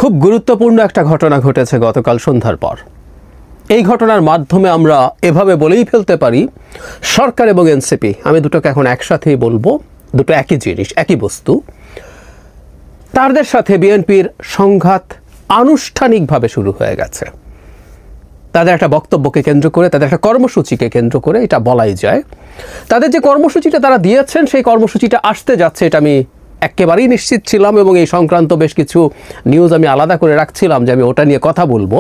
খুব গুরুত্বপূর্ণ একটা ঘটনা ঘটেছে গতকাল সন্ধ্যার পর। এই ঘটনার মাধ্যমে আমরা এভাবে বলেই ফেলতে পারি সরকার এবং এনসিপি, আমি দুটোকে এখন একসাথেই বলবো, দুটো একই জিনিস, একই বস্তু, তাদের সাথে বিএনপির সংঘাত আনুষ্ঠানিকভাবে শুরু হয়ে গেছে। তাদের একটা বক্তব্যকে কেন্দ্র করে, তাদের একটা কর্মসূচিকে কেন্দ্র করে এটা বলাই যায়। তাদের যে কর্মসূচিটা তারা দিয়েছেন সেই কর্মসূচিটা আসতে যাচ্ছে, এটা আমি একেবারেই নিশ্চিত ছিলাম এবং এই সংক্রান্ত বেশ কিছু নিউজ আমি আলাদা করে রাখছিলাম যে আমি ওটা নিয়ে কথা বলবো।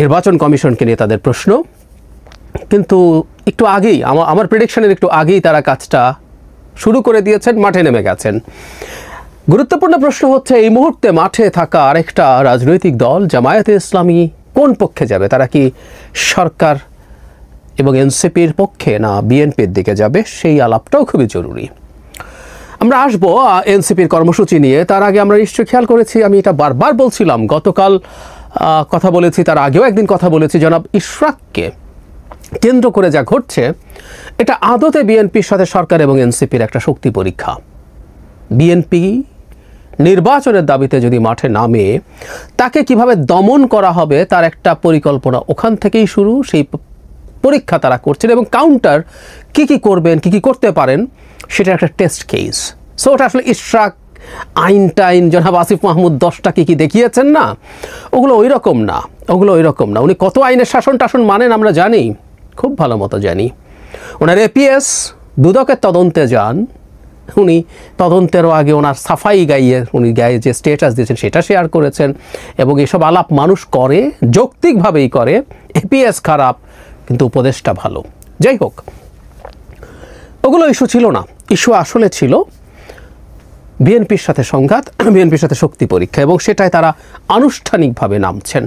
নির্বাচন কমিশনকে নিয়ে তাদের প্রশ্ন, কিন্তু একটু আগেই আমার প্রেডিকশনের একটু আগেই তারা কাজটা শুরু করে দিয়েছেন, মাঠে নেমে গেছেন। গুরুত্বপূর্ণ প্রশ্ন হচ্ছে এই মুহূর্তে মাঠে থাকা আরেকটা রাজনৈতিক দল জামায়াতে ইসলামী কোন পক্ষে যাবে? তারা কি সরকার এবং এনসিপির পক্ষে না বিএনপির দিকে যাবে? সেই আলাপটাও খুবই জরুরি। আমরা আসবো এনসিপির কর্মসূচি নিয়ে। তার আগে আমরা নিশ্চয়ই খেয়াল করেছি, আমি এটা বারবার বলছিলাম, গতকাল কথা বলেছি, তার আগেও একদিন কথা বলেছি, জনাব ইশরাককে কেন্দ্র করে যা ঘটছে এটা আদতে বিএনপির সাথে সরকার এবং এনসিপির একটা শক্তি পরীক্ষা। বিএনপি নির্বাচনের দাবিতে যদি মাঠে নামে, তাকে কিভাবে দমন করা হবে তার একটা পরিকল্পনা ওখান থেকেই শুরু। সেই পরীক্ষা তারা করছেন এবং কাউন্টার কি করবেন, কি করতে পারেন, সেটা একটা টেস্ট কেস। সো ওটা আসলে ইশরাক আইন জনাব আসিফ মাহমুদ 10টা কি দেখিয়েছেন না, ওগুলো ওই রকম না। উনি কত আইনের শাসন টাসন মানেন আমরা জানি, খুব ভালো মতো জানি। ওনার এপিএস দুদকের তদন্তে যান, উনি তদন্তেরও আগে ওনার সাফাই উনি গায়ে যে স্টেটাস দিয়েছেন সেটা শেয়ার করেছেন এবং এসব আলাপ মানুষ করে, যৌক্তিকভাবেই করে। এপিএস খারাপ কিন্তু উপদেশটা ভালো। যাই হোক, ওগুলো ইস্যু ছিল না। ইস্যু আসলে ছিল বিএনপির সাথে সংঘাত, বিএনপির সাথে শক্তি পরীক্ষা, এবং সেটাই তারা আনুষ্ঠানিকভাবে নামছেন।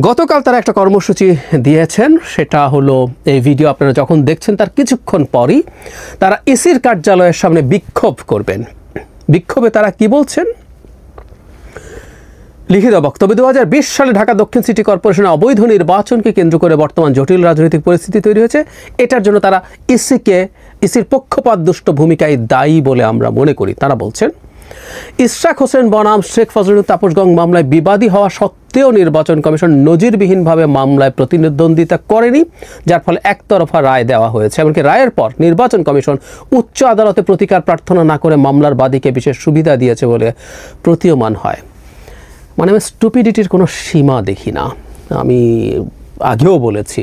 গতকাল তারা একটা কর্মসূচি দিয়েছেন, সেটা হলো এই ভিডিও আপনারা যখন দেখছেন তার কিছুক্ষণ পরই তারা ইসির কার্যালয়ের সামনে বিক্ষোভ করবেন। বিক্ষোভে তারা কি বলছেন? লিখিত বক্তব্য, 2020 সালে ঢাকা দক্ষিণ সিটি কর্পোরেশনের অবৈধ নির্বাচনকে কেন্দ্র করে বর্তমান জটিল রাজনৈতিক পরিস্থিতি তৈরি হয়েছে। এটার জন্য তারা ইসির পক্ষপাতদুষ্ট ভূমিকায় দায়ী বলে আমরা মনে করি। তারা বলছেন, ইশরাক হোসেন বনাম শেখ ফজলুল তাপস গং মামলায় বিবাদী হওয়া সত্ত্বেও নির্বাচন কমিশন নজিরবিহীনভাবে মামলায় প্রতিদ্বন্দ্বিতা করেনি, যার ফলে একতরফা রায় দেওয়া হয়েছে। এমনকি রায়ের পর নির্বাচন কমিশন উচ্চ আদালতে প্রতিকার প্রার্থনা না করে মামলার বাদীকে বিশেষ সুবিধা দিয়েছে বলে প্রতীয়মান হয়। মানে আমি স্টুপিডিটির কোনো সীমা দেখি না, আমি আগেও বলেছি।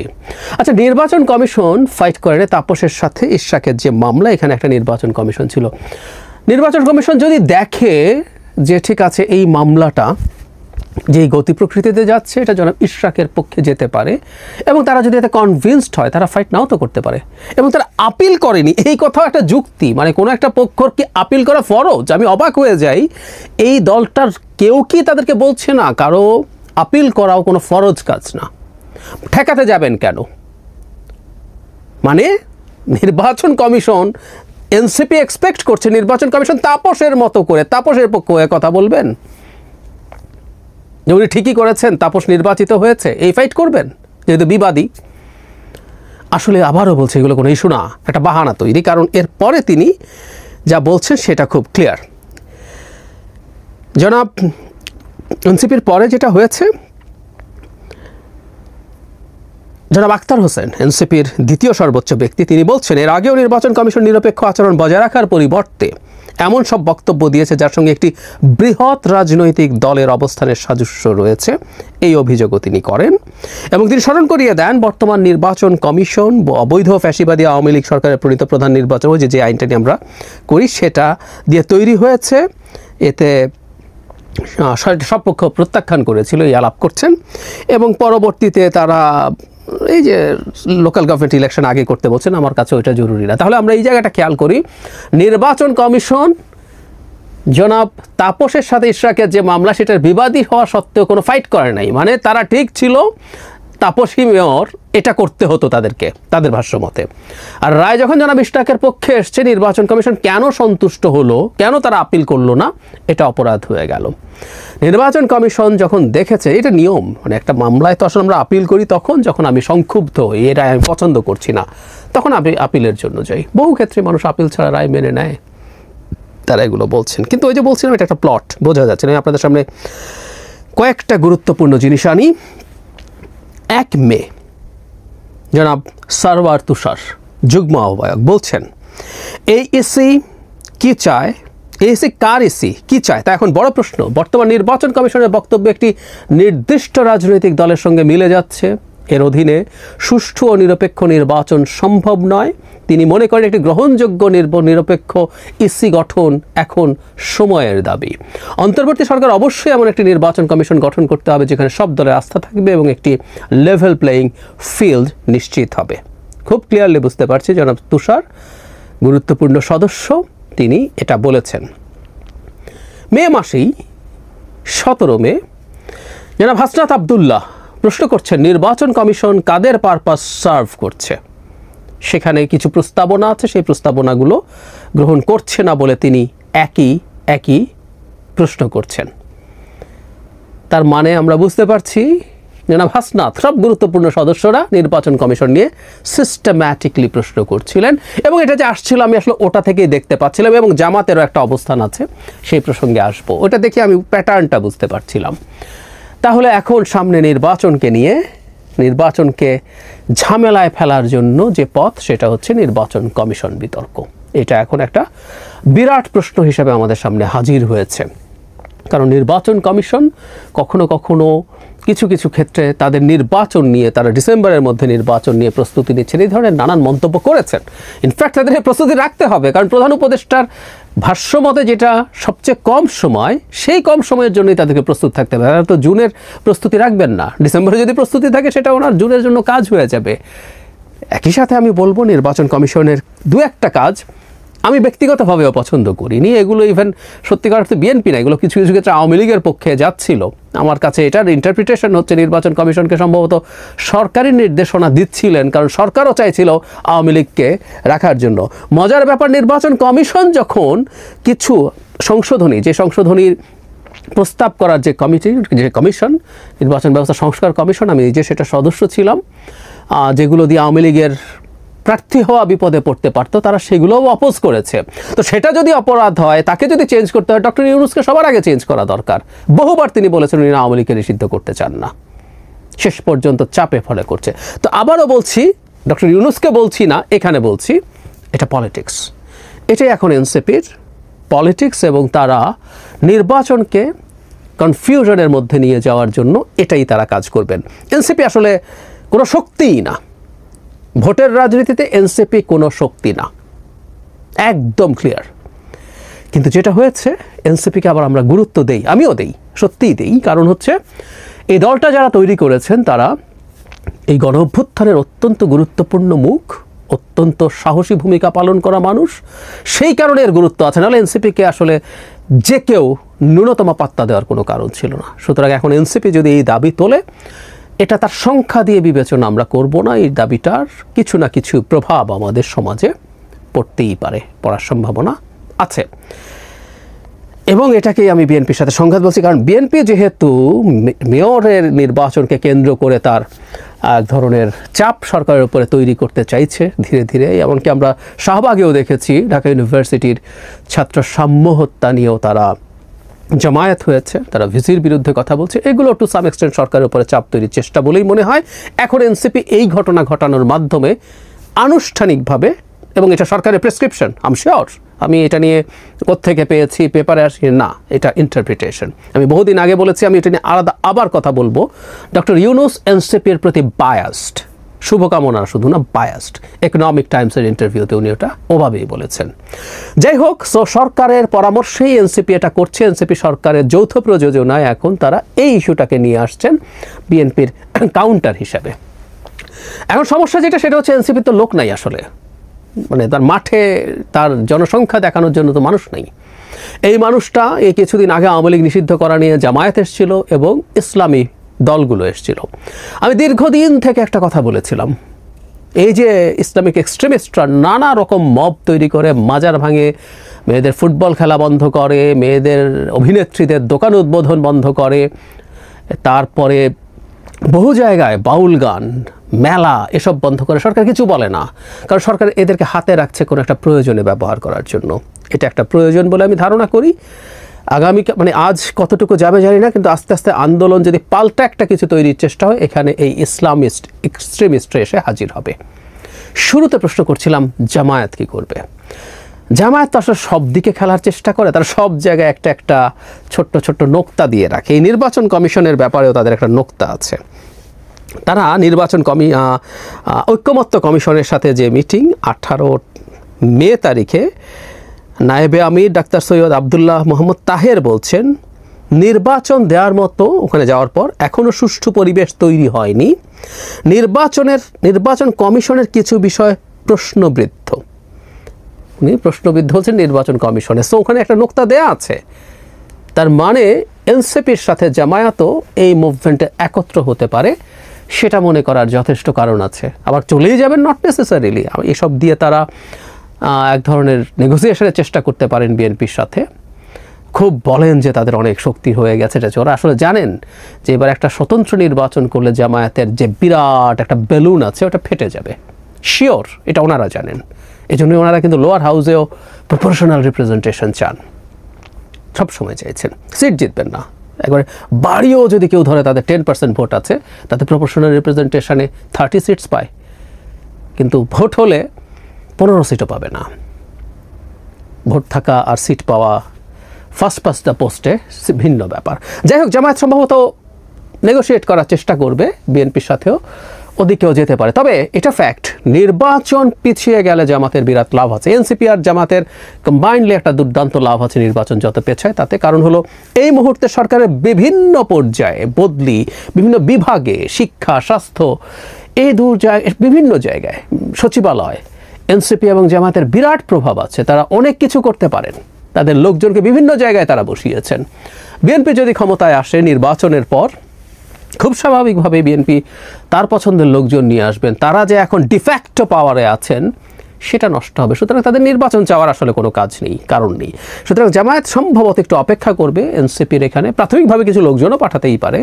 আচ্ছা, নির্বাচন কমিশন ফাইট করে তাপসের সাথে ইশরাকের যে মামলা, এখানে একটা নির্বাচন কমিশন ছিল। নির্বাচন কমিশন যদি দেখে যে ঠিক আছে এই মামলাটা যেই গতি প্রকৃতিতে যাচ্ছে এটা জনাব ইশরাকের পক্ষে যেতে পারে, এবং তারা যদি এতে কনভিন্সড হয় তারা ফাইট নাও তো করতে পারে, এবং তারা আপিল করেনি, এই কথাও একটা যুক্তি। মানে কোনো একটা পক্ষর কি আপিল করা ফরজ? আমি অবাক হয়ে যাই, এই দলটার কেউ কি তাদেরকে বলছে না কারো আপিল করাও কোনো ফরজ কাজ না, ঠেকাতে যাবেন কেন? মানে নির্বাচন কমিশন, এনসিপি এক্সপেক্ট করছে নির্বাচন কমিশন তাপসের মতো করে, তাপসের পক্ষে হয়ে কথা বলবেন, উনি ঠিকই করেছেন, তাপস নির্বাচিত হয়েছে, এই ফাইট করবেন যেহেতু বিবাদী। আসলে আবারও বলছে এগুলো কোনো ইস্যু না, একটা বাহানা তৈরি, কারণ এরপরে তিনি যা বলছেন সেটা খুব ক্লিয়ার। জনাব এনসিপির পরে যেটা হয়েছে, জনাব আখতার হোসেন, এনসিপির দ্বিতীয় সর্বোচ্চ ব্যক্তি, তিনি বলছেন এর আগেও নির্বাচন কমিশন নিরপেক্ষ আচরণ বজায় রাখার পরিবর্তে এমন সব বক্তব্য দিয়েছে যার সঙ্গে একটি বৃহৎ রাজনৈতিক দলের অবস্থানের সাদৃশ্য রয়েছে, এই অভিযোগও তিনি করেন। এবং তিনি স্মরণ করিয়ে দেন বর্তমান নির্বাচন কমিশন অবৈধ ফ্যাসিবাদী আওয়ামী লীগ সরকারের প্রণীত প্রধান নির্বাচন, যে আইনটা নিয়ে আমরা করি সেটা দিয়ে তৈরি হয়েছে, এতে সব পক্ষ প্রত্যাখ্যান করেছিল, এই আলাপ করছেন। এবং পরবর্তীতে তারা এই যে লোকাল গভর্নমেন্ট ইলেকশন আগে করতে বলছেন, আমার কাছে ওইটা জরুরি না। তাহলে আমরা এই জায়গাটা খেয়াল করি, নির্বাচন কমিশন জনাব তাপসের সাথে ইশরাকের যে মামলা সেটার বিবাদী হওয়া সত্ত্বেও কোনো ফাইট করে নাই। মানে তারা ঠিক ছিল, তাপসী মেয়র, এটা করতে হতো তাদেরকে, তাদের ভাষ্য মতে। আর রায় যখন জনাব ইশরাকের পক্ষে এসছে, নির্বাচন কমিশন কেন সন্তুষ্ট হলো, কেন তারা আপিল করলো না, এটা অপরাধ হয়ে গেল। নির্বাচন কমিশন যখন দেখেছে এটা নিয়ম, মানে একটা মামলায় তো আসলে আমরা আপিল করি তখন যখন আমি সংক্ষুব্ধ হই, এই রায় আমি পছন্দ করছি না, তখন আমি আপিলের জন্য যাই। বহু ক্ষেত্রে মানুষ আপিল ছাড়া রায় মেনে নেয়। তারা এগুলো বলছেন। কিন্তু ওই যে বলছিলাম এটা একটা প্লট, বোঝা যাচ্ছে না। আপনাদের সামনে কয়েকটা গুরুত্বপূর্ণ জিনিস আনি। 1 মে জনাব সারওয়ার তুষার যুগ্ম আহ্বায়ক বলছেন এই ইসি কি চায়, এসি কার এসি কি চায় তা এখন বড় প্রশ্ন। বর্তমান নির্বাচন কমিশনের বক্তব্য একটি নির্দিষ্ট রাজনৈতিক দলের সঙ্গে মিলে যাচ্ছে, এর অধীনে সুষ্ঠু ও নিরপেক্ষ নির্বাচন সম্ভব নয়। তিনি মনে করেন একটি গ্রহণযোগ্য নিরপেক্ষ ইসি গঠন এখন সময়ের দাবি। অন্তর্বর্তী সরকার অবশ্যই এমন একটি নির্বাচন কমিশন গঠন করতে হবে যেখানে সব দলের আস্থা থাকবে এবং একটি লেভেল প্লেয়িং ফিল্ড নিশ্চিত হবে। খুব ক্লিয়ারলি বুঝতে পারছি জনাব তুষার গুরুত্বপূর্ণ সদস্য, তিনি এটা বলেছেন। মে মাসেই 17 মে জনাব হাসনাত আবদুল্লাহ প্রশ্ন করছেন নির্বাচন কমিশন কাদের পারপাস সার্ভ করছে। সেখানে কিছু প্রস্তাবনা আছে, সেই প্রস্তাবনাগুলো গ্রহণ করছে না বলে তিনি একই প্রশ্ন করছেন। তার মানে আমরা বুঝতে পারছি জনাব হাসনাত সব গুরুত্বপূর্ণ সদস্যরা নির্বাচন কমিশন নিয়ে সিস্টেম্যাটিকলি প্রশ্ন করছিলেন এবং এটা যে আসছিল আমি আসলে ওটা থেকেই দেখতে পাচ্ছিলাম এবং জামাতেরও একটা অবস্থান আছে, সেই প্রসঙ্গে আসবো। ওটা দেখে আমি প্যাটার্নটা বুঝতে পারছিলাম। তাহলে এখন সামনে নির্বাচনকে ঝামেলায় ফেলার জন্য যে পথ সেটা হচ্ছে নির্বাচন কমিশন বিতর্ক। এটা এখন একটা বিরাট প্রশ্ন হিসেবে আমাদের সামনে হাজির হয়েছে। কারণ নির্বাচন কমিশন কখনো কখনো কিছু কিছু ক্ষেত্রে তাদের নির্বাচন নিয়ে, তারা ডিসেম্বরের মধ্যে নির্বাচন নিয়ে প্রস্তুতি নিচ্ছেন, এই ধরনের নানান মন্তব্য করেছেন। ইনফ্যাক্ট তাদের এই প্রস্তুতি রাখতে হবে, কারণ প্রধান উপদেষ্টার ভাষ্যমতে যেটা সবচেয়ে কম সময়, সেই কম সময়ের জন্যই তাদেরকে প্রস্তুত থাকতে হবে। তারা তো জুনের প্রস্তুতি রাখবেন না, ডিসেম্বরে যদি প্রস্তুতি থাকে সেটা ওনার জুনের জন্য কাজ হয়ে যাবে। একই সাথে আমি বলবো নির্বাচন কমিশনের 2-1টা কাজ আমি ব্যক্তিগতভাবেও পছন্দ করিনি। এগুলো ইভেন সত্যিকার অর্থে বিএনপি না, এগুলো কিছু কিছু ক্ষেত্রে আওয়ামী লীগের পক্ষে যাচ্ছিল। আমার কাছে এটার ইন্টারপ্রিটেশন হচ্ছে নির্বাচন কমিশনকে সম্ভবত সরকারি নির্দেশনা দিচ্ছিলেন, কারণ সরকারও চাইছিল আওয়ামী লীগকে রাখার জন্য। মজার ব্যাপার, নির্বাচন কমিশন যখন কিছু সংশোধনীর প্রস্তাব করার যে কমিশন, নির্বাচন ব্যবস্থা সংস্কার কমিশন, আমি নিজে সেটা সদস্য ছিলাম, যেগুলো দিয়ে আওয়ামী লীগের প্রার্থী হওয়া বিপদে পড়তে পারতো, তারা সেগুলোও অপোজ করেছে। তো সেটা যদি অপরাধ হয়, তাকে যদি চেঞ্জ করতে হয়, ডক্টর ইউনূসকে সবার আগে চেঞ্জ করা দরকার। বহুবার তিনি বলেছেন উনি আওয়ামী লীগকে নিষিদ্ধ করতে চান না, শেষ পর্যন্ত চাপে ফলে করছে। তো আবারও বলছি, ডক্টর ইউনূসকে বলছি না, এখানে বলছি এটা পলিটিক্স। এটাই এখন এনসিপির পলিটিক্স এবং তারা নির্বাচনকে কনফিউশনের মধ্যে নিয়ে যাওয়ার জন্য এটাই তারা কাজ করবেন। এনসিপি আসলে কোনো শক্তিই না, ভোটের রাজনীতিতে এনসিপি কোনো শক্তি না, একদম ক্লিয়ার। কিন্তু যেটা হয়েছে, এনসিপিকে আবার আমরা গুরুত্ব দেই, আমিও দেই, সত্যিই দেই। কারণ হচ্ছে এই দলটা যারা তৈরি করেছেন তারা এই গণ অভ্যুত্থানের অত্যন্ত গুরুত্বপূর্ণ মুখ, অত্যন্ত সাহসী ভূমিকা পালন করা মানুষ, সেই কারণে এর গুরুত্ব আছে। নাহলে এনসিপিকে আসলে যে কেউ ন্যূনতম পাত্তা দেওয়ার কোনো কারণ ছিল না। সুতরাং এখন এনসিপি যদি এই দাবি তোলে, এটা তার সংখ্যা দিয়ে বিবেচনা আমরা করব না, এই দাবিটার কিছু না কিছু প্রভাব আমাদের সমাজে পড়তেই পারে, পড়ার সম্ভাবনা আছে। এবং এটাকেই আমি বিএনপির সাথে সংঘাত বলছি, কারণ বিএনপি যেহেতু মেয়রের নির্বাচনকে কেন্দ্র করে তার এক ধরনের চাপ সরকারের উপরে তৈরি করতে চাইছে ধীরে ধীরে। এমনকি আমরা শাহবাগেও দেখেছি ঢাকা ইউনিভার্সিটির ছাত্র সাম্য হত্যা নিয়েও তারা জামায়াত হয়েছে, তারা ভিসির বিরুদ্ধে কথা বলছে। এগুলো টু সাম এক্সটেন্ট সরকারের উপরে চাপ তৈরির চেষ্টা বলেই মনে হয়। এখন এনসিপি এই ঘটনা ঘটানোর মাধ্যমে আনুষ্ঠানিকভাবে, এবং এটা সরকারের প্রেসক্রিপশন, আই এম শিওর, আমি এটা নিয়ে কোত্থেকে পেয়েছি, পেপারে আসি না, এটা ইন্টারপ্রিটেশন। আমি বহুদিন আগে বলেছি, আমি এটা নিয়ে আলাদা আবার কথা বলবো। ডক্টর ইউনূস এনসিপির প্রতি বায়াসড, শুভকামনা শুধু না, বায়াসড। ইকোনমিক টাইমসের ইন্টারভিউতে উনি ওটা ওভাবেই বলেছেন। যাই হোক, সো সরকারের পরামর্শেই এনসিপি এটা করছে। এনসিপি সরকারের যৌথ প্রযোজনায় এখন তারা এই ইস্যুটাকে নিয়ে আসছেন বিএনপির কাউন্টার হিসাবে। এখন সমস্যা যেটা, সেটা হচ্ছে এনসিপির তো লোক নাই আসলে, মানে তার মাঠে তার জনসংখ্যা দেখানোর জন্য তো মানুষ নেই। এই মানুষটা এই কিছুদিন আগে আওয়ামী লীগ নিষিদ্ধ করা নিয়ে জামায়াত এসেছিল এবং ইসলামী দলগুলো এসেছিল। আমি দীর্ঘদিন থেকে একটা কথা বলেছিলাম, এই যে ইসলামিক এক্সট্রিমিস্টরা নানা রকম মব তৈরি করে, মাজার ভাঙে, মেয়েদের ফুটবল খেলা বন্ধ করে, মেয়েদের অভিনেত্রীদের দোকান উদ্বোধন বন্ধ করে, তারপরে বহু জায়গায় বাউল গান, মেলা এসব বন্ধ করে, সরকার কিছু বলে না, কারণ সরকার এদেরকে হাতে রাখছে কোনো একটা প্রয়োজনে ব্যবহার করার জন্য। এটা একটা প্রয়োজন বলে আমি ধারণা করি। আগামী মানে আজ কতটুকু যাবে জানি না, কিন্তু আস্তে আস্তে আন্দোলন যদি পাল্টা একটা কিছু তৈরির চেষ্টা হয়, এখানে এই ইসলামিস্ট এক্সট্রিমিস্টরা এসে হাজির হবে। শুরুতে প্রশ্ন করছিলাম জামায়াত কি করবে। জামায়াত তো আসলে সব দিকে খেলার চেষ্টা করে, তারা সব জায়গায় একটা একটা ছোট্ট ছোট্ট নোক্তা দিয়ে রাখে। এই নির্বাচন কমিশনের ব্যাপারেও তাদের একটা নোক্তা আছে। তারা নির্বাচন ঐক্যমত্য কমিশনের সাথে যে মিটিং 18 মে তারিখে নায়েবে আমির ডাক্তার সৈয়দ আবদুল্লাহ মোহাম্মদ তাহের বলছেন, নির্বাচন দেওয়ার মতো ওখানে যাওয়ার পর এখনও সুষ্ঠু পরিবেশ তৈরি হয়নি। নির্বাচন কমিশনের কিছু বিষয় প্রশ্নবিদ্ধ। উনি প্রশ্নবিদ্ধ হচ্ছেন নির্বাচন কমিশনে। সো ওখানে একটা নোক্তা দেয়া আছে, তার মানে এনসিপির সাথে জামায়াতও এই মুভমেন্টে একত্র হতে পারে, সেটা মনে করার যথেষ্ট কারণ আছে। আবার চলেই যাবেন নট নেসেসারিলি, এসব দিয়ে তারা এক ধরনের নেগোসিয়েশনের চেষ্টা করতে পারেন বিএনপির সাথে। খুব বলেন যে তাদের অনেক শক্তি হয়ে গেছে, এটা ওরা আসলে জানেন যে এবার একটা স্বতন্ত্র নির্বাচন করলে জামায়াতের যে বিরাট একটা বেলুন আছে ওটা ফেটে যাবে, শিওর, এটা ওনারা জানেন। এই জন্যই ওনারা কিন্তু লোয়ার হাউসেও প্রপোর্শনাল রিপ্রেজেন্টেশন চান, সবসময় চাইছেন। সিট জিতবেন না, একবারে বাড়িও যদি কেউ ধরে তাদের 10% ভোট আছে, তাতে প্রপোর্শনাল রিপ্রেজেন্টেশনে 30 সিটস পায়, কিন্তু ভোট হলে 15 সিটও পাবে না। ভোট থাকা আর সিট পাওয়া ফার্স্ট পোস্টে ভিন্ন ব্যাপার। যাই হোক, জামায়াত সম্ভবত নেগোশিয়েট করার চেষ্টা করবে বিএনপির সাথেও, ওদিকেও যেতে পারে। তবে এটা ফ্যাক্ট, নির্বাচন পিছিয়ে গেলে জামাতের বিরাট লাভ আছে। এনসিপি আর জামাতের কম্বাইন্ডলি একটা দুর্দান্ত লাভ আছে নির্বাচন যত পেছায় তাতে। কারণ হলো এই মুহূর্তে সরকারের বিভিন্ন পর্যায়ে বদলি, বিভিন্ন বিভাগে, শিক্ষা, স্বাস্থ্য, এই বিভিন্ন জায়গায়, সচিবালয়, এনসিপি এবং জামাতের বিরাট প্রভাব আছে। তারা অনেক কিছু করতে পারেন, তাদের লোকজনকে বিভিন্ন জায়গায় তারা বসিয়েছেন। বিএনপি যদি ক্ষমতায় আসে নির্বাচনের পর, খুব স্বাভাবিকভাবে বিএনপি তার পছন্দের লোকজন নিয়ে আসবেন। তারা যে এখন ডিফ্যাক্টো পাওয়ারে আছেন সেটা নষ্ট হবে। সুতরাং তাদের নির্বাচন চাওয়ার আসলে কোনো কাজ নেই, কারণ নেই। সুতরাং জামায়াত সম্ভবত একটু অপেক্ষা করবে। এনসিপির এখানে প্রাথমিকভাবে কিছু লোকজনও পাঠাতেই পারে,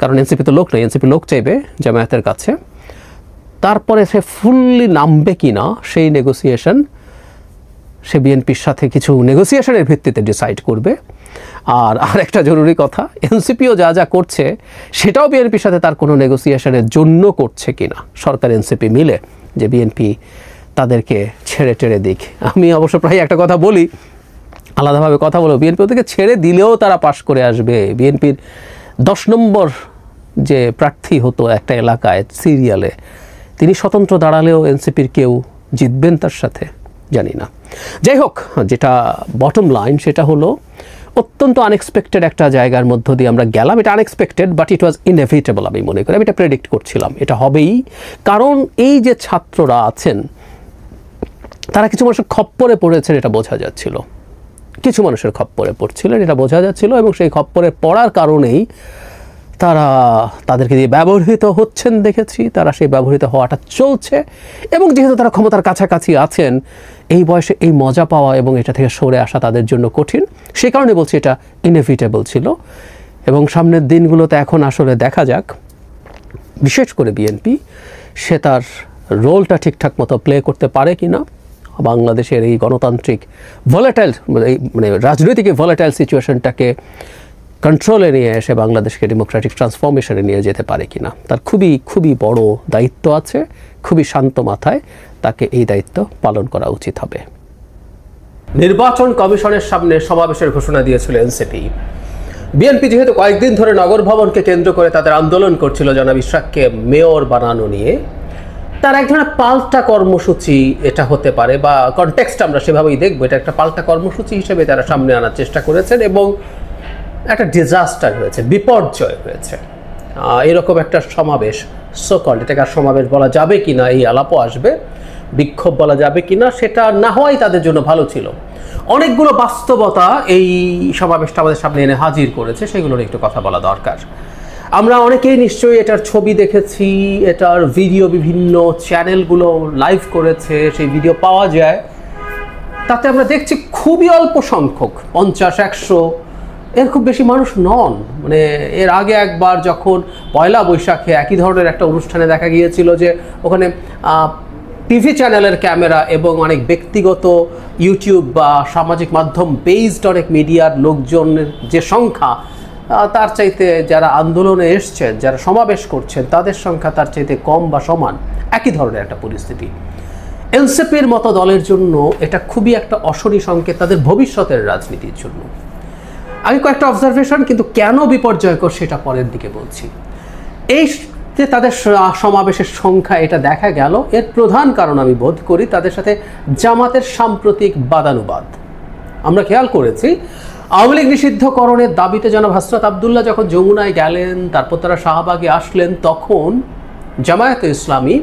কারণ এনসিপি তো লোক নেই, এনসিপি লোক চাইবে জামায়াতের কাছে। তারপরে সে ফুললি নামবে কি না সেই নেগোসিয়েশন সে বিএনপির সাথে কিছু নেগোসিয়েশনের ভিত্তিতে ডিসাইড করবে। আর একটা জরুরি কথা, এনসিপিও যা যা করছে সেটাও বিএনপির সাথে তার কোনো নেগোসিয়েশনের জন্য করছে কিনা, সরকার এনসিপি মিলে, যে বিএনপি তাদেরকে ছেড়ে টেড়ে দিক। আমি অবশ্য প্রায় একটা কথা বলি, আলাদাভাবে কথা বলবো, বিএনপি ওদেরকে ছেড়ে দিলেও তারা পাশ করে আসবে। বিএনপির 10 নম্বর যে প্রার্থী হতো একটা এলাকায় সিরিয়ালে, তিনি স্বতন্ত্র দাঁড়ালেও এনসিপির কেউ জিতবেন তার সাথে, জানি না। যাই হোক, যেটা বটম লাইন সেটা হলো অত্যন্ত আনএক্সপেক্টেড একটা জায়গার মধ্য দিয়ে আমরা গেলাম। এটা unexpected, but it was inevitable. আমি মনে করি, আমি এটা প্রেডিক্ট করছিলাম, এটা হবেই। কারণ এই যে ছাত্ররা আছেন তারা কিছু মানুষের খপ্পরে পড়েছেন, এটা বোঝা যাচ্ছিল। কিছু মানুষের খপ্পরে পড়ছিলেন, এটা বোঝা যাচ্ছিল, এবং সেই খপ্পরে পড়ার কারণেই তারা তাদেরকে দিয়ে ব্যবহৃত হচ্ছেন দেখেছি। তারা সেই ব্যবহৃত হওয়াটা চলছে, এবং যেহেতু তারা ক্ষমতার কাছাকাছি আছেন, এই বয়সে এই মজা পাওয়া এবং এটা থেকে সরে আসা তাদের জন্য কঠিন। সে কারণে বলছি এটা ইনএভিটেবল ছিল। এবং সামনের দিনগুলোতে এখন আসলে দেখা যাক, বিশেষ করে বিএনপি সে তার রোলটা ঠিকঠাক মতো প্লে করতে পারে কি না। বাংলাদেশের এই গণতান্ত্রিক ভলেটাইল, মানে রাজনৈতিক ভলেটাইল সিচুয়েশনটাকে কন্ট্রোলে নিয়ে এসে বাংলাদেশকে ডেমোক্রেটিক ট্রান্সফরমেশনে নিয়ে যেতে পারে কিনা, তার খুবই খুবই বড় দায়িত্ব আছে। খুবই শান্ত মাথায় তাকে এই দায়িত্ব পালন করা উচিত হবে। নির্বাচন কমিশনের সামনে সমাবেশের ঘোষণা দিয়েছিল এনসিপি। বিএনপি যেহেতু কয়েকদিন ধরে নগর ভবনকে কেন্দ্র করে তাদের আন্দোলন করছিল জনাব ইশরাককে মেয়র বানানো নিয়ে, তার এক ধরনের পাল্টা কর্মসূচি এটা হতে পারে, বা কনটেক্সট আমরা সেভাবেই দেখবো, এটা একটা পাল্টা কর্মসূচি হিসেবে তারা সামনে আনার চেষ্টা করেছেন। এবং একটা ডিজাস্টার হয়েছে, বিপর্যয় হয়েছে। এরকম একটা সমাবেশ, সোকল্ড, এটাকে আর সমাবেশ বলা যাবে কিনা এই আলাপও আসবে, বিক্ষোভ বলা যাবে কিনা, সেটা না হওয়াই তাদের জন্য ভালো ছিল। অনেকগুলো বাস্তবতা এই সমাবেশটা আমাদের সামনে এনে হাজির করেছে, সেগুলোর একটু কথা বলা দরকার। আমরা অনেকেই নিশ্চয়ই এটার ছবি দেখেছি, এটার ভিডিও বিভিন্ন চ্যানেলগুলো লাইভ করেছে, সেই ভিডিও পাওয়া যায়। তাতে আমরা দেখছি খুবই অল্প সংখ্যক, 50-100, এর খুব বেশি মানুষ নন। মানে এর আগে একবার যখন পয়লা বৈশাখে একই ধরনের একটা অনুষ্ঠানে দেখা গিয়েছিল যে ওখানে টিভি চ্যানেলের ক্যামেরা এবং অনেক ব্যক্তিগত ইউটিউব বা সামাজিক মাধ্যম বেসড অনেক মিডিয়ার লোকজনের যে সংখ্যা, তার চাইতে যারা আন্দোলনে এসছেন, যারা সমাবেশ করছেন, তাদের সংখ্যা তার চাইতে কম বা সমান, একই ধরনের একটা পরিস্থিতি। এনসিপির মতো দলের জন্য এটা খুবই একটা অশনি সংকেত তাদের ভবিষ্যতের রাজনীতির জন্য। আমি কয়েকটা অবজারভেশন, কিন্তু কেন বিপর্যয়কর সেটা পরের দিকে বলছি। এই যে তাদের সমাবেশের সংখ্যা এটা দেখা গেল, এর প্রধান কারণ আমি বোধ করি তাদের সাথে জামাতের সাম্প্রতিক বাদানুবাদ। আমরা খেয়াল করেছি আওয়ামী লীগ নিষিদ্ধকরণের দাবিতে জনাব হাসরাত আবদুল্লাহ যখন যমুনায় গেলেন, তারপর তারা শাহবাগে আসলেন, তখন জামায়াতে ইসলামী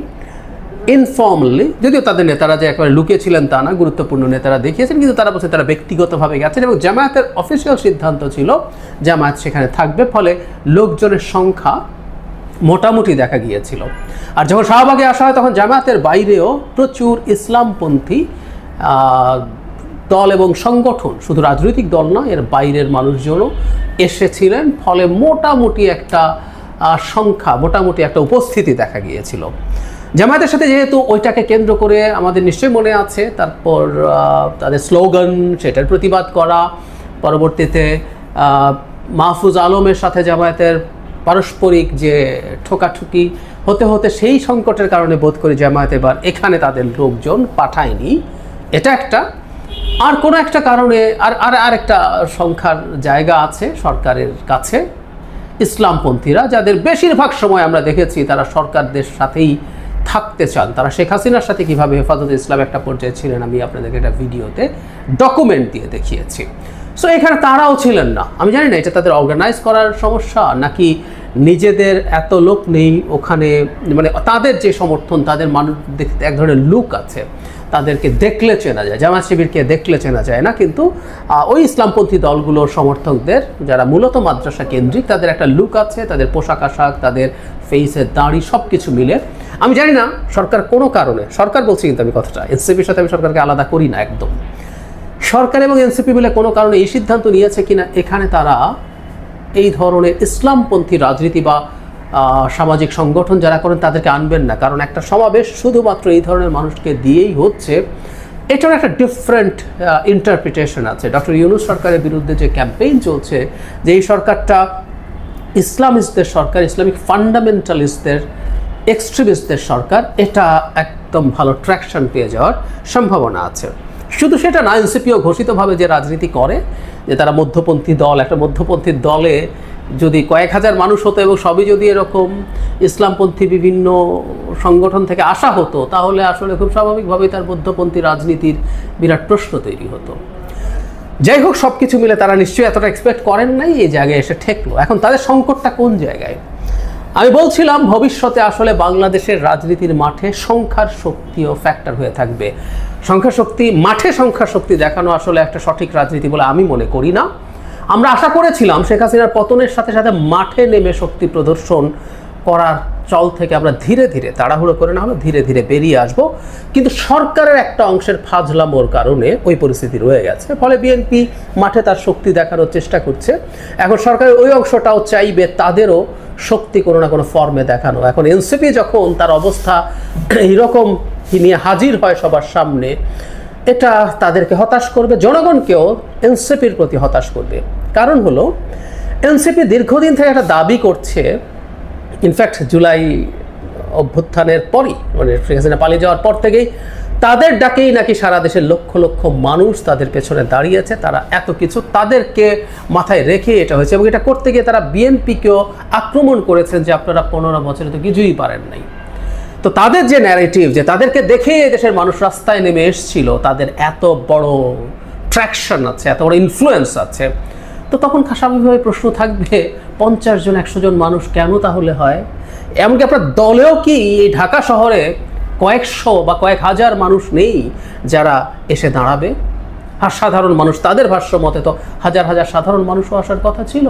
ইনফর্মালি, যদিও তাদের নেতারা যে একেবারে লুকিয়েছিলেন তা না, গুরুত্বপূর্ণ নেতারা দেখিয়েছেন, কিন্তু তারা বলছে তারা ব্যক্তিগতভাবে গেছেন এবং জামায়াতের অফিসিয়াল সিদ্ধান্ত ছিল জামায়াত সেখানে থাকবে, ফলে লোকজনের সংখ্যা মোটামুটি দেখা গিয়েছিল। আর যখন শাহবাগে আসা হয় তখন জামায়াতের বাইরেও প্রচুর ইসলামপন্থী দল এবং সংগঠন, শুধু রাজনৈতিক দল না, এর বাইরের মানুষজনও এসেছিলেন, ফলে মোটামুটি একটা সংখ্যা, মোটামুটি একটা উপস্থিতি দেখা গিয়েছিল। জামায়াতের সাথে যেহেতু ওইটাকে কেন্দ্র করে আমাদের নিশ্চয়ই মনে আছে, তারপর তাদের স্লোগান, সেটার প্রতিবাদ করা, পরবর্তীতে মাহফুজ আলমের সাথে জামায়াতের পারস্পরিক যে ঠোকাঠুকি হতে হতে সেই সংকটের কারণে বোধ করি জামায়াত এবার এখানে তাদের লোকজন পাঠায়নি। এটা একটা। আর কোনো একটা কারণে আর একটা সংখ্যার জায়গা আছে সরকারের কাছে, ইসলামপন্থীরা, যাদের বেশিরভাগ সময় আমরা দেখেছি তারা সরকারদের সাথেই থাকতে চান। তারা শেখ হাসিনার সাথে কীভাবে হেফাজতে ইসলাম একটা পর্যায়ে ছিলেন, আমি আপনাদেরকে একটা ভিডিওতে ডকুমেন্ট দিয়ে দেখিয়েছি। সো এখানে তারাও ছিলেন না। আমি জানি না এটা তাদের অর্গানাইজ করার সমস্যা নাকি নিজেদের এত লোক নেই ওখানে, মানে তাদের যে সমর্থন, তাদের মানুষ দেখতে এক ধরনের লুক আছে, তাদেরকে দেখলে চেনা যায়, জামায়াত শিবিরকে দেখলে চেনা যায় না, কিন্তু ওই ইসলামপন্থী দলগুলোর সমর্থকদের যারা মূলত মাদ্রাসা কেন্দ্রিক, তাদের একটা লুক আছে, তাদের পোশাক আশাক, তাদের ফেসের দাড়ি সব কিছু মিলে। আমি জানি না সরকার কোনো কারণে, সরকার বলছি কিন্তু আমি কথাটা, এনসিপির সাথে আমি সরকারকে আলাদা করি না একদম, সরকার এবং এনসিপি মিলে কোনো কারণে এই সিদ্ধান্ত নিয়েছে কিনা এখানে তারা এই ধরনের ইসলামপন্থী রাজনীতি বা সামাজিক সংগঠন যারা করেন তাদেরকে আনবেন না, কারণ একটা সমাবেশ শুধুমাত্র এই ধরনের মানুষকে দিয়েই হচ্ছে, এটার একটা ডিফারেন্ট ইন্টারপ্রিটেশন আছে। ডক্টর ইউনূস সরকারের বিরুদ্ধে যে ক্যাম্পেইন চলছে, যে এই সরকারটা ইসলামিস্টদের সরকার, ইসলামিক ফান্ডামেন্টালিস্টদের, এক্সট্রিমিস্টদের সরকার, এটা একদম ভালো ট্র্যাকশন পেয়ে যাওয়ার সম্ভাবনা আছে। শুধু সেটা না, এনসিপিও ঘোষিতভাবে যে রাজনীতি করে, যে তারা মধ্যপন্থী দল, একটা মধ্যপন্থী দলে যদি কয়েক হাজার মানুষ হতো এবং সবই যদি এরকম ইসলামপন্থী বিভিন্ন সংগঠন থেকে আসা হতো, তাহলে আসলে খুব স্বাভাবিকভাবেই তার মধ্যপন্থী রাজনীতির বিরাট প্রশ্ন তৈরি হতো। যাই হোক, সব কিছু মিলে তারা নিশ্চয়ই এতটা এক্সপেক্ট করেন নাই, এই জায়গায় এসে ঠেকলো। এখন তাদের সংকটটা কোন জায়গায়? আমি বলছিলাম ভবিষ্যতে আসলে বাংলাদেশের রাজনীতির মাঠে সংখ্যার শক্তিও ফ্যাক্টর হয়ে থাকবে। সংখ্যা শক্তি, মাঠে সংখ্যা শক্তি দেখানো আসলে একটা সঠিক রাজনীতি বলে আমি মনে করি না। আমরা আশা করেছিলাম শেখ হাসিনার পতনের সাথে সাথে মাঠে নেমে শক্তি প্রদর্শন করার চল থেকে আমরা ধীরে ধীরে, তাড়াহুড়ো করে না হলে ধীরে ধীরে বেরিয়ে আসব, কিন্তু সরকারের একটা অংশের ফাজলামোর কারণে ওই পরিস্থিতি রয়ে গেছে। ফলে বিএনপি মাঠে তার শক্তি দেখানোর চেষ্টা করছে। এখন সরকারের ওই অংশটাও চাইবে তাদেরও শক্তি কোনো না কোনো ফর্মে দেখানো। এখন এনসিপি যখন তার অবস্থা এইরকম নিয়ে হাজির হয় সবার সামনে, এটা তাদেরকে হতাশ করবে, জনগণকেও এনসিপির প্রতি হতাশ করবে। কারণ হলো এনসিপি দীর্ঘদিন থেকে একটা দাবি করছে, ইনফ্যাক্ট জুলাই অভ্যুত্থানের পরই, মানে শেখ হাসিনা পালিয়ে যাওয়ার পর থেকেই তাদের ডাকেই নাকি সারা দেশের লক্ষ লক্ষ মানুষ তাদের পেছনে দাঁড়িয়েছে, তারা এত কিছু তাদেরকে মাথায় রেখে এটা হয়েছে। এবং এটা করতে গিয়ে তারা বিএনপিকেও আক্রমণ করেছেন যে আপনারা 15 বছরে তো কিছুই পারেন নাই। তো তাদের যে ন্যারেটিভ, যে তাদেরকে দেখে দেশের মানুষ রাস্তায় নেমে এসেছিল, তাদের এত বড় ট্র্যাকশন আছে, এত বড় ইনফ্লুয়েন্স আছে, তো তখন স্বাভাবিকভাবে প্রশ্ন থাকবে 50 জন 100 জন মানুষ কেন তাহলে হয়? এমনকি আপনার দলেও কি এই ঢাকা শহরে কয়েকশো বা কয়েক হাজার মানুষ নেই যারা এসে দাঁড়াবে? আর সাধারণ মানুষ, তাদের ভাষ্য মতে তো হাজার হাজার সাধারণ মানুষও আসার কথা ছিল,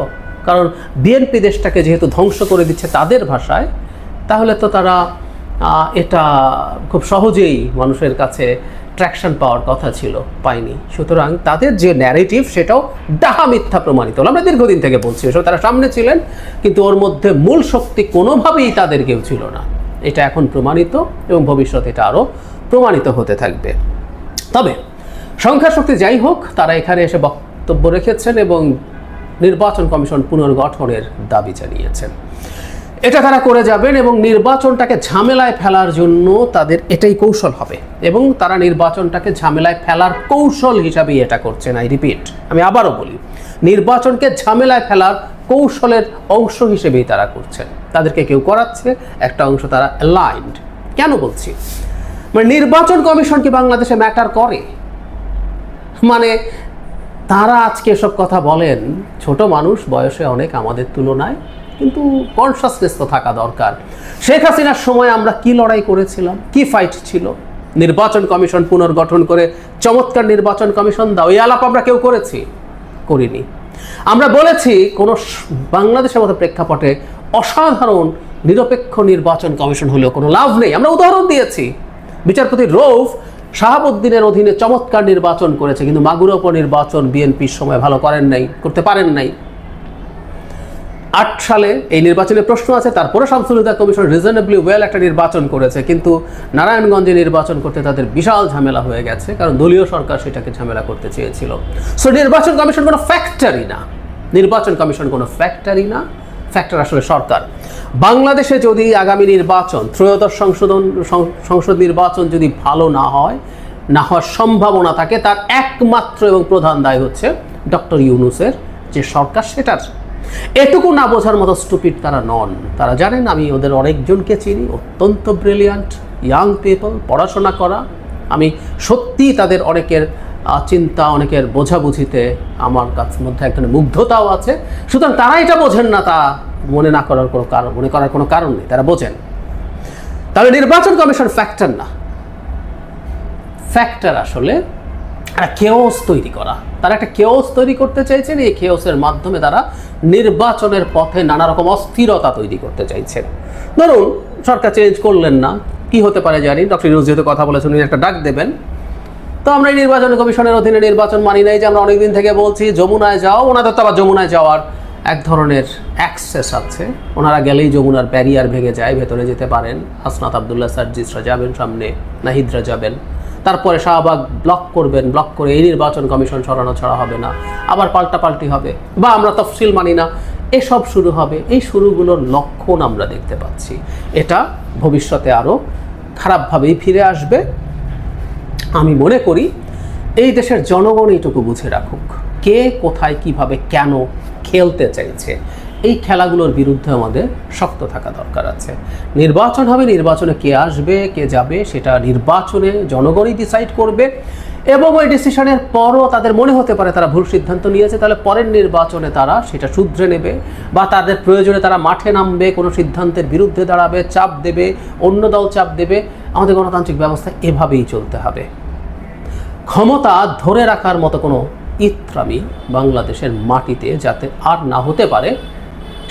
কারণ বিএনপি দেশটাকে যেহেতু ধ্বংস করে দিচ্ছে তাদের ভাষায়, তাহলে তো তারা এটা খুব সহজেই মানুষের কাছে ট্র্যাকশন পাওয়ার কথা ছিল, পায়নি। সুতরাং তাদের যে ন্যারেটিভ সেটাও ডাহা মিথ্যা প্রমাণিত হলো। আমরা দীর্ঘদিন থেকে বলছি এসব, তারা সামনে ছিলেন কিন্তু ওর মধ্যে মূল শক্তি কোনোভাবেই তাদের কেউ ছিল না, এটা এখন প্রমাণিত এবং ভবিষ্যতে এটা আরও প্রমাণিত হতে থাকবে। তবে সংখ্যা শক্তি যাই হোক, তারা এখানে এসে বক্তব্য রেখেছেন এবং নির্বাচন কমিশন পুনর্গঠনের দাবি জানিয়েছেন। এটা তারা করে যাবেন এবং নির্বাচনটাকে ঝামেলায় ফেলার জন্য তাদের এটাই কৌশল হবে এবং তারা নির্বাচনটাকে ঝামেলায় ফেলার কৌশল হিসাবেই এটা করছেন। আই রিপিট, আমি আবারও বলি, নির্বাচনকে ঝামেলায় ফেলার কৌশলের অংশ হিসেবেই তারা করছেন। তাদেরকে কেউ করাচ্ছে, একটা অংশ তারা অ্যালাইন্ড। কেন বলছি? মানে নির্বাচন কমিশন কি বাংলাদেশে ম্যাটার করে? মানে তারা আজকে এসব কথা বলেন, ছোট মানুষ, বয়সে অনেক আমাদের তুলনায়, কিন্তু কনসাসনেস তো থাকা দরকার। শেখ হাসিনার সময় আমরা কি লড়াই করেছিলাম, কি ফাইট ছিল? নির্বাচন কমিশন পুনর্গঠন করে চমৎকার নির্বাচন কমিশন দাও, এই আলাপ আমরা কেউ করিনি। আমরা বলেছি কোনো বাংলাদেশের মতো প্রেক্ষাপটে অসাধারণ নিরপেক্ষ নির্বাচন কমিশন হলেও কোনো লাভ নেই। আমরা উদাহরণ দিয়েছি, বিচারপতি রৌফ শাহাবুদ্দিনের অধীনে চমৎকার নির্বাচন করেছে, কিন্তু মাগুরা উপনির্বাচন বিএনপির সময় ভালো করতে পারেন নাই। 8 সালে এই নির্বাচনের প্রশ্ন আছে, তারপরে শামসুল হুদা কমিশন রিজনেবলি ওয়েল একটা নির্বাচন করেছে, কিন্তু নারায়ণগঞ্জে নির্বাচন করতে তাদের বিশাল ঝামেলা হয়ে গেছে, কারণ দলীয় সরকার সেটাকে ঝামেলা করতে চেয়েছিল। সো নির্বাচন কমিশন কোনো ফ্যাক্টরি না, ফ্যাক্টর আসলে সরকার। বাংলাদেশে যদি আগামী নির্বাচন, ত্রয়োদশ সংসদ নির্বাচন যদি ভালো না হওয়ার সম্ভাবনা থাকে, তার একমাত্র এবং প্রধান দায় হচ্ছে ডক্টর ইউনূসের যে সরকার, সেটার। এটুকু না বোঝার মতো স্টুপিড তারা নন। তারা জানেন, আমি ওদের অনেকজনকে চিনি, অত্যন্ত ব্রিলিয়ান্ট ইয়াং পিপল, পড়াশোনা করা। আমি সত্যি তাদের অনেকের চিন্তা, অনেকের বোঝাবুঝিতে আমার মধ্যে একটা মুগ্ধতাও আছে। সুতরাং তারা এটা বোঝেন না, তা মনে করার কোনো কারণ নেই, তারা বোঝেন। তাহলে নির্বাচন কমিশন ফ্যাক্টর না, ফ্যাক্টর আসলে একটা কেওস তৈরি করা। তারা একটা কেওস তৈরি করতে চাইছেন, এই কেওসের মাধ্যমে তারা নির্বাচনের পথে নানা রকম অস্থিরতা তৈরি করতে চাইছেন। ধরুন সরকার চেঞ্জ করলেন না, কি হতে পারে জানি, ডক্টর ইউনূস যেহেতু কথা বলেছেন, উনি একটা ডাক দেবেন, তো আমরা এই নির্বাচন কমিশনের অধীনে নির্বাচন মানি নাই, যে আমরা অনেকদিন থেকে বলছি যমুনায় যাও। ওনাদের তো আবার যমুনায় যাওয়ার এক ধরনের অ্যাক্সেস আছে, ওনারা গেলেই যমুনার ব্যারিয়ার ভেঙে যায়, ভেতরে যেতে পারেন। হাসনাত আবদুল্লাহ সার্জিসরা যাবেন সামনে, নাহিদরা যাবেন, তারপরে শাহবাগ ব্লক করে এই নির্বাচন কমিশন সরানো ছাড়া হবে না, আবার পাল্টাপাল্টি হবে, বা আমরা তফসিল মানি না, এসব শুরু হবে। এই শুরুগুলোর লক্ষণ আমরা দেখতে পাচ্ছি। এটা ভবিষ্যতে আরও খারাপভাবেই ফিরে আসবে। আমি মনে করি এই দেশের জনগণ এইটুকু বুঝে রাখুক, কে কোথায় কিভাবে কেন খেলতে চাইছে। এই খেলাগুলোর বিরুদ্ধে আমাদের শক্ত থাকা দরকার আছে। নির্বাচন হবে, নির্বাচনে কে আসবে কে যাবে সেটা নির্বাচনে জনগণই ডিসাইড করবে, এবং ওই ডিসিশনের পরও তাদের মনে হতে পারে তারা ভুল সিদ্ধান্ত নিয়েছে, তাহলে পরের নির্বাচনে তারা সেটা শুধরে নেবে, বা তাদের প্রয়োজনে তারা মাঠে নামবে, কোনো সিদ্ধান্তের বিরুদ্ধে দাঁড়াবে, চাপ দেবে, অন্য দল চাপ দেবে। আমাদের গণতান্ত্রিক ব্যবস্থা এভাবেই চলতে হবে। ক্ষমতা ধরে রাখার মতো কোনো ইত্রামি বাংলাদেশের মাটিতে যাতে আর না হতে পারে,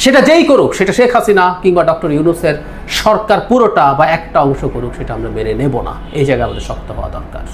সেটা যেই করুক, সেটা শেখ হাসিনা কিংবা ডক্টর ইউনূসের সরকার পুরোটা বা একটা অংশ করুক, সেটা আমরা মেনে নেব না। এই জায়গায় আমাদের শক্ত হওয়া দরকার।